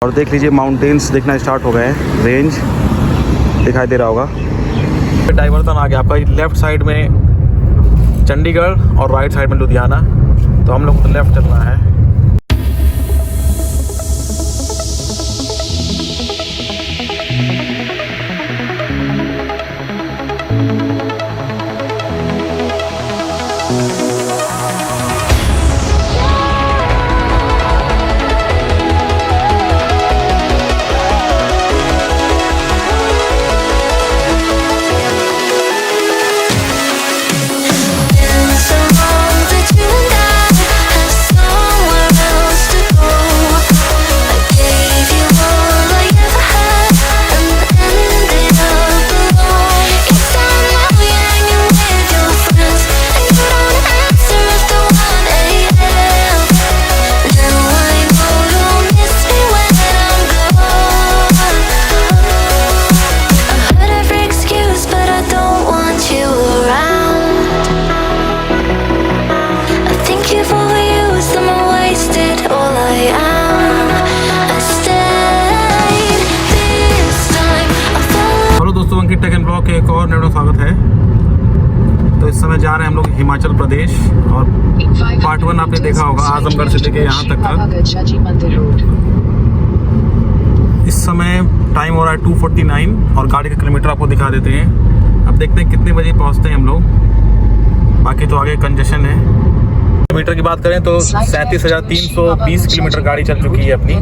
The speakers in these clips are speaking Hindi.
और देख लीजिए माउंटेन्स दिखना स्टार्ट हो गए हैं, रेंज दिखाई दे रहा होगा। डाइवर्सन आ गया आपका लेफ़्ट साइड में चंडीगढ़ और राइट साइड में लुधियाना, तो हम लोग को लेफ़्ट चलना है। टेक एंड ब्लॉग के एक और नया स्वागत है। तो इस समय जा रहे हैं हम लोग हिमाचल प्रदेश, और पार्ट 1 आपने देखा होगा आजमगढ़ से लेके यहाँ तक का। इस समय टाइम हो रहा है 2:49 और गाड़ी का किलोमीटर आपको दिखा देते हैं। अब देखते हैं कितने बजे पहुँचते हैं हम लोग, बाकी तो आगे कंजेशन है। किलोमीटर की बात करें तो 37,320 किलोमीटर गाड़ी चल चुकी है अपनी।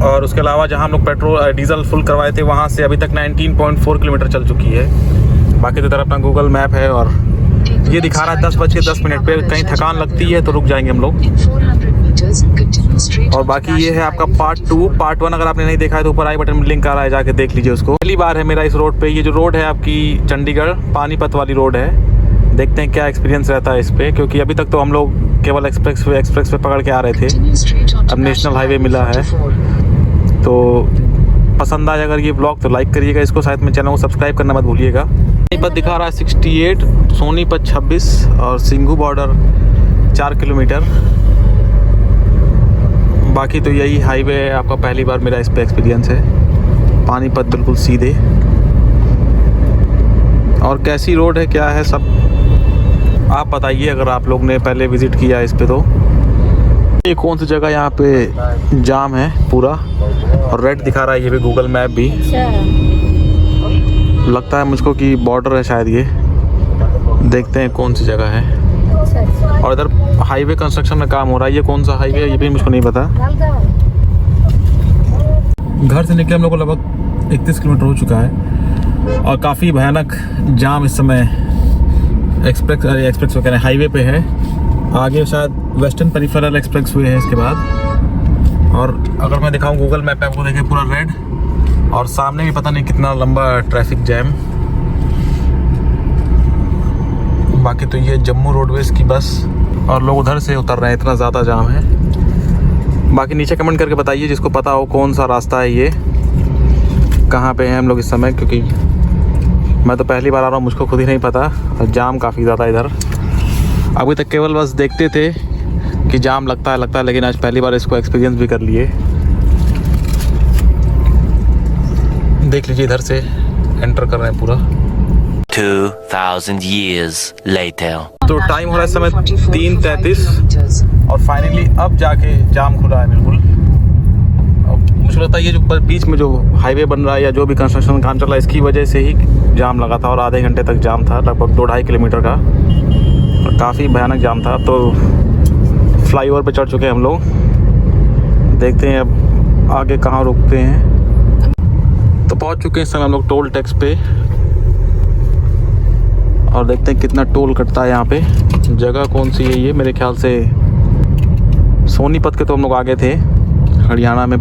और उसके अलावा जहां हम लोग पेट्रोल डीजल फुल करवाए थे वहां से अभी तक 19.4 किलोमीटर चल चुकी है। बाकी तो इधर अपना गूगल मैप है और ये दिखा रहा है 10:10 पे। कहीं थकान लगती है तो रुक जाएंगे हम लोग। और बाकी ये है आपका पार्ट 2। पार्ट 1 अगर आपने नहीं देखा है तो ऊपर आई बटन में लिंक आ रहा है, जाके देख लीजिए उसको। पहली बार है मेरा इस रोड पे। ये जो रोड है आपकी चंडीगढ़ पानीपत वाली रोड है। देखते हैं क्या एक्सपीरियंस रहता है इस पे, क्योंकि अभी तक तो हम लोग केवल एक्सप्रेस वे पकड़ के आ रहे थे। अब नेशनल हाईवे मिला है। तो पसंद आए अगर ये ब्लॉग तो लाइक करिएगा इसको, साथ में चैनल को सब्सक्राइब करना मत भूलिएगा। सोनीपत दिखा रहा है 68, सोनीपत 26 और सिंघू बॉर्डर 4 किलोमीटर। बाकी तो यही हाईवे है आपका। पहली बार मेरा इस पे एक्सपीरियंस है। पानीपत बिल्कुल सीधे। और कैसी रोड है क्या है सब आप बताइए अगर आप लोग ने पहले विज़िट किया है इस पे। तो ये कौन सी जगह यहाँ पे जाम है पूरा, और रेड दिखा रहा है ये भी गूगल मैप भी। लगता है मुझको कि बॉर्डर है शायद ये। देखते हैं कौन सी जगह है। और इधर हाईवे कंस्ट्रक्शन में काम हो रहा है। ये कौन सा हाईवे है ये भी मुझको नहीं पता। घर से निकले हम लोग को लगभग 31 किलोमीटर हो चुका है और काफ़ी भयानक जाम इस समय एक्सप्रेस वे कह रहे हैं हाईवे पे है। आगे शायद वेस्टर्न पेरिफेरल एक्सप्रेस वे है इसके बाद। और अगर मैं दिखाऊं गूगल मैप पे आपको देखें पूरा रेड, और सामने भी पता नहीं कितना लंबा ट्रैफिक जैम। बाकी तो ये जम्मू रोडवेज की बस और लोग उधर से उतर रहे हैं, इतना ज़्यादा जाम है। बाकी नीचे कमेंट करके बताइए जिसको पता हो कौन सा रास्ता है ये, कहाँ पे हैं हम लोग इस समय, क्योंकि मैं तो पहली बार आ रहा हूँ, मुझको खुद ही नहीं पता। और जाम काफ़ी ज़्यादा इधर। अभी तक केवल बस देखते थे कि जाम लगता है, लेकिन आज पहली बार इसको एक्सपीरियंस भी कर लिए। देख लीजिए इधर से एंटर कर रहे हैं पूरा। 2000 years later. तो टाइम हो रहा है इस समय 3:33 और फाइनली अब जाके जाम खुला है बिल्कुल। मुझे लगता है ये जो बीच में जो हाईवे बन रहा है या जो भी कंस्ट्रक्शन काम चल रहा है इसकी वजह से ही जाम लगा था, और आधे घंटे तक जाम था, लगभग 2-2.5 किलोमीटर का, और काफ़ी भयानक जाम था। तो फ्लाईओवर पे चढ़ चुके हैं हम लोग। देखते हैं अब आगे कहाँ रुकते हैं। तो पहुँच चुके हैं इस समय हम लोग टोल टैक्स पे, और देखते हैं कितना टोल कटता है यहाँ पे। जगह कौन सी है ये, मेरे ख्याल से सोनीपत के तो हम लोग आगे थे, हरियाणा में।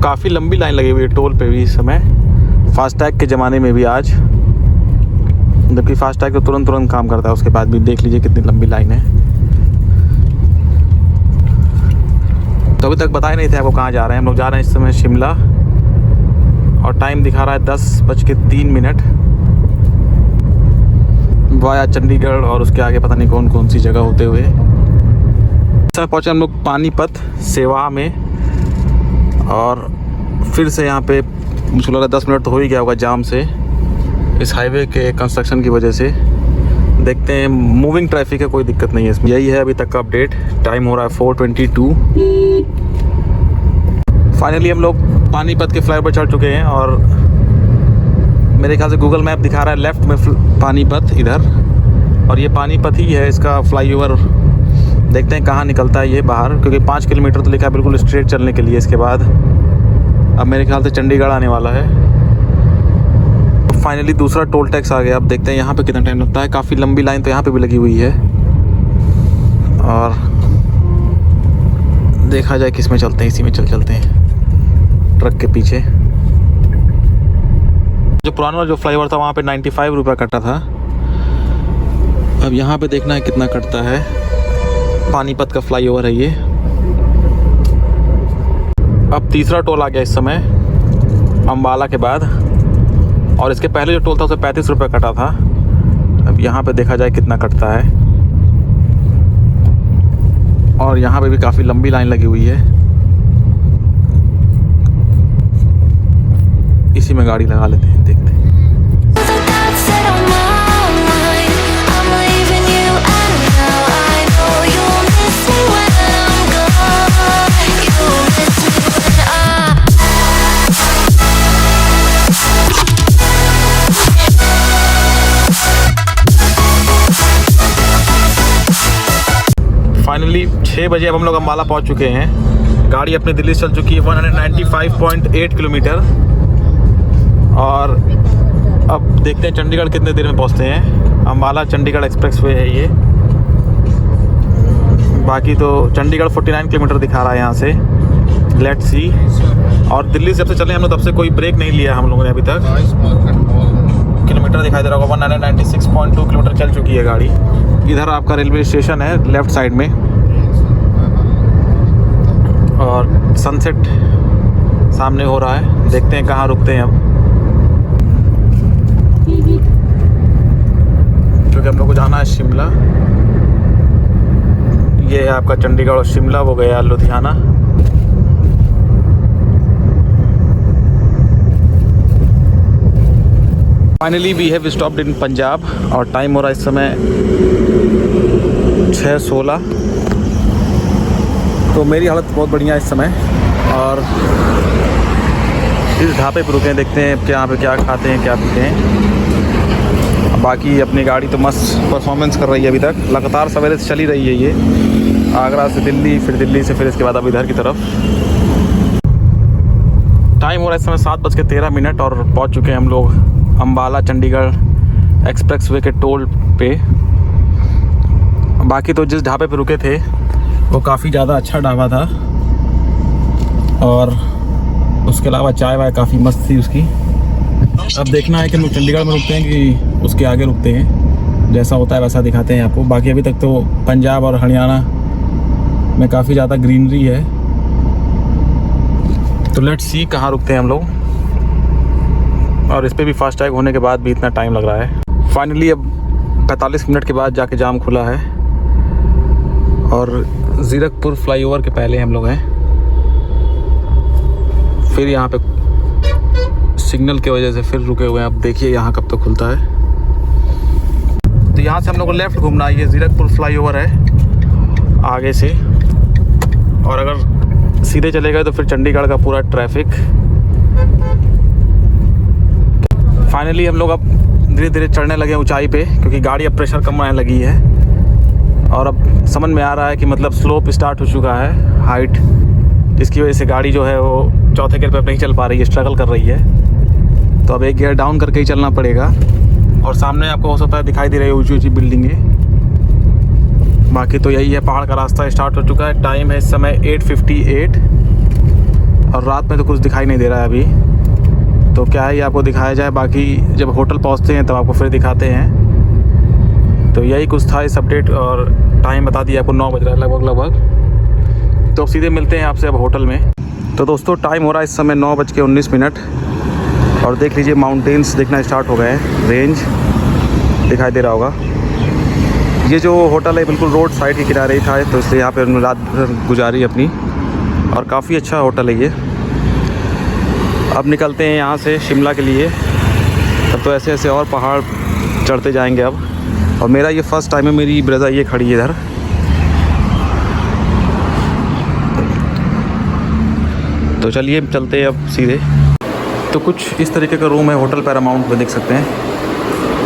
काफ़ी लंबी लाइन लगी हुई है टोल पे भी इस समय, फास्टैग के ज़माने में भी आज, जबकि फास्टैग तो तुरंत काम करता है। उसके बाद भी देख लीजिए कितनी लंबी लाइन है। तो अभी तक बताए नहीं थे आपको कहाँ जा रहे हैं। हम लोग जा रहे हैं इस समय शिमला, और टाइम दिखा रहा है 10:03 वाया चंडीगढ़, और उसके आगे पता नहीं कौन कौन सी जगह होते हुए। समय पहुँचे हम लोग पानीपत सेवा में, और फिर से यहाँ पे मुझको लग रहा है 10 मिनट तो हो ही गया होगा जाम से, इस हाईवे के कंस्ट्रक्शन की वजह से। देखते हैं, मूविंग ट्रैफिक है, कोई दिक्कत नहीं है इसमें। यही है अभी तक का अपडेट। टाइम हो रहा है 4:22। फाइनली हम लोग पानीपत के फ्लाईओवर चढ़ चुके हैं, और मेरे ख्याल से गूगल मैप दिखा रहा है लेफ़्ट में पानीपत इधर, और ये पानीपत ही है इसका फ्लाईओवर। देखते हैं कहाँ निकलता है ये बाहर, क्योंकि 5 किलोमीटर तो लिखा है बिल्कुल स्ट्रेट चलने के लिए। इसके बाद अब मेरे ख्याल से चंडीगढ़ आने वाला है। फाइनली दूसरा टोल टैक्स आ गया। अब देखते हैं यहाँ पे कितना टाइम लगता है। काफ़ी लंबी लाइन तो यहाँ पे भी लगी हुई है, और देखा जाए किस में चलते हैं। इसी में चलते हैं, ट्रक के पीछे। जो पुराना जो फ्लाईओवर था वहाँ पे 95 रुपये कटा था। अब यहाँ पे देखना है कितना कटता है। पानीपत का फ्लाईओवर है ये। अब तीसरा टोल आ गया इस समय अम्बाला के बाद, और इसके पहले जो टोल था उसे 35 रुपये कटा था। अब यहाँ पे देखा जाए कितना कटता है, और यहाँ पे भी काफ़ी लंबी लाइन लगी हुई है। इसी में गाड़ी लगा लेते हैं, देखते हैं। फाइनली 6 बजे अब हम लोग अम्बाला पहुंच चुके हैं। गाड़ी अपनी दिल्ली से चल चुकी है 195.8 किलोमीटर, और अब देखते हैं चंडीगढ़ कितने देर में पहुंचते हैं। अम्बाला चंडीगढ़ एक्सप्रेसवे है ये। बाकी तो चंडीगढ़ 49 किलोमीटर दिखा रहा है यहाँ से। Let's see. और दिल्ली से जब से चले हम लोग तब से कोई ब्रेक नहीं लिया हम लोगों ने अभी तक। किलोमीटर दिखाई दे रहा होगा, 196.2 किलोमीटर चल चुकी है गाड़ी। इधर आपका रेलवे स्टेशन है लेफ़्ट साइड में, और सनसेट सामने हो रहा है। देखते हैं कहाँ रुकते हैं अब, क्योंकि हम लोग को जाना है शिमला। ये है आपका चंडीगढ़ और शिमला, वो गया Ludhiana. Finally we have stopped in Punjab, और टाइम हो रहा है इस समय 6:16। तो मेरी हालत बहुत बढ़िया है इस समय, और इस ढाबे पर रुके हैं। देखते हैं कि यहाँ पे क्या खाते हैं, क्या पीते हैं। बाकी अपनी गाड़ी तो मस्त परफॉर्मेंस कर रही है अभी तक। लगातार सवेरे से चली रही है ये, आगरा से दिल्ली, फिर दिल्ली से फिर इसके बाद अब इधर की तरफ। टाइम हो रहा है इस समय 7:13, और पहुँच चुके हैं हम लोग अम्बाला चंडीगढ़ एक्सप्रेसवे के टोल पे। बाकी तो जिस ढाबे पे रुके थे वो काफ़ी ज़्यादा अच्छा ढाबा था, और उसके अलावा चाय वाय काफ़ी मस्त थी उसकी। अब देखना है कि हम लोग चंडीगढ़ में रुकते हैं कि उसके आगे रुकते हैं। जैसा होता है वैसा दिखाते हैं आपको। बाकी अभी तक तो पंजाब और हरियाणा में काफ़ी ज़्यादा ग्रीनरी है, तो लेट्स सी कहाँ रुकते हैं हम लोग। और इस पर भी फास्टैग होने के बाद भी इतना टाइम लग रहा है। फाइनली अब 45 मिनट के बाद जाके जाम खुला है, और ज़ीरकपुर फ्लाईओवर के पहले हम लोग हैं। फिर यहाँ पे सिग्नल की वजह से फिर रुके हुए हैं। अब देखिए यहाँ कब तक खुलता है। तो यहाँ से हम लोग को लेफ़्ट घूमना है। ये ज़ीरकपुर फ्लाईओवर है आगे से, और अगर सीधे चले गए तो फिर चंडीगढ़ का पूरा ट्रैफिक। फाइनली हम लोग अब धीरे धीरे चढ़ने लगे ऊंचाई पे, क्योंकि गाड़ी अब प्रेशर कम आने लगी है, और अब समझ में आ रहा है कि मतलब स्लोप स्टार्ट हो चुका है, हाइट, जिसकी वजह से गाड़ी जो है वो चौथे गियर पे नहीं चल पा रही है, स्ट्रगल कर रही है। तो अब एक गियर डाउन करके ही चलना पड़ेगा। और सामने आपको हो सकता है दिखाई दे रही है ऊँची ऊँची बिल्डिंगें। बाकी तो यही है, पहाड़ का रास्ता स्टार्ट हो चुका है। टाइम है इस समय 8:58, और रात में तो कुछ दिखाई नहीं दे रहा है अभी। तो क्या है ये आपको दिखाया जाए, बाकी जब होटल पहुंचते हैं तब आपको फिर दिखाते हैं। तो यही कुछ था इस अपडेट, और टाइम बता दिया आपको 9 बज रहा है लगभग। तो अब सीधे मिलते हैं आपसे अब होटल में। तो दोस्तों टाइम हो रहा है इस समय 9:19, और देख लीजिए माउंटेन्स दिखना स्टार्ट हो गए हैं। रेंज दिखाई दे रहा होगा। ये जो होटल है बिल्कुल रोड साइड के किनारे ही था, तो इसलिए यहाँ पे हमने रात भर गुजारी अपनी, और काफ़ी अच्छा होटल है ये। अब निकलते हैं यहाँ से शिमला के लिए। तब तो ऐसे ऐसे और पहाड़ चढ़ते जाएंगे अब। और मेरा ये फ़र्स्ट टाइम है, मेरी ब्रेजा ये खड़ी है इधर। तो चलिए चलते हैं अब सीधे। तो कुछ इस तरीके का रूम है होटल पैरामाउंट में, देख सकते हैं।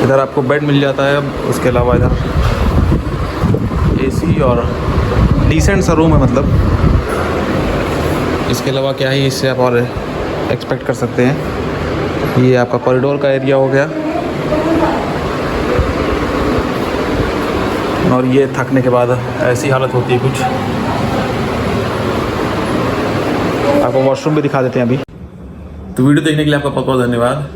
इधर आपको बेड मिल जाता है। अब उसके अलावा इधर एसी और डिसेंट सा रूम है, मतलब इसके अलावा क्या ही इससे आप और एक्सपेक्ट कर सकते हैं। ये आपका कॉरिडोर का एरिया हो गया, और ये थकने के बाद ऐसी हालत होती है कुछ। आपको वॉशरूम भी दिखा देते हैं अभी। तो वीडियो देखने के लिए आपका बहुत बहुत धन्यवाद।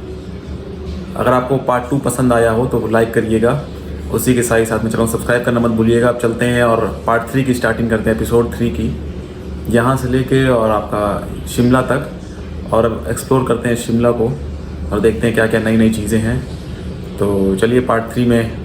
अगर आपको पार्ट 2 पसंद आया हो तो लाइक करिएगा, उसी के साथ में चैनल सब्सक्राइब करना मत भूलिएगा। अब चलते हैं और पार्ट 3 की स्टार्टिंग करते हैं, एपिसोड 3 की, यहाँ से लेके और आपका शिमला तक, और अब एक्सप्लोर करते हैं शिमला को और देखते हैं क्या क्या नई नई चीज़ें हैं। तो चलिए पार्ट 3 में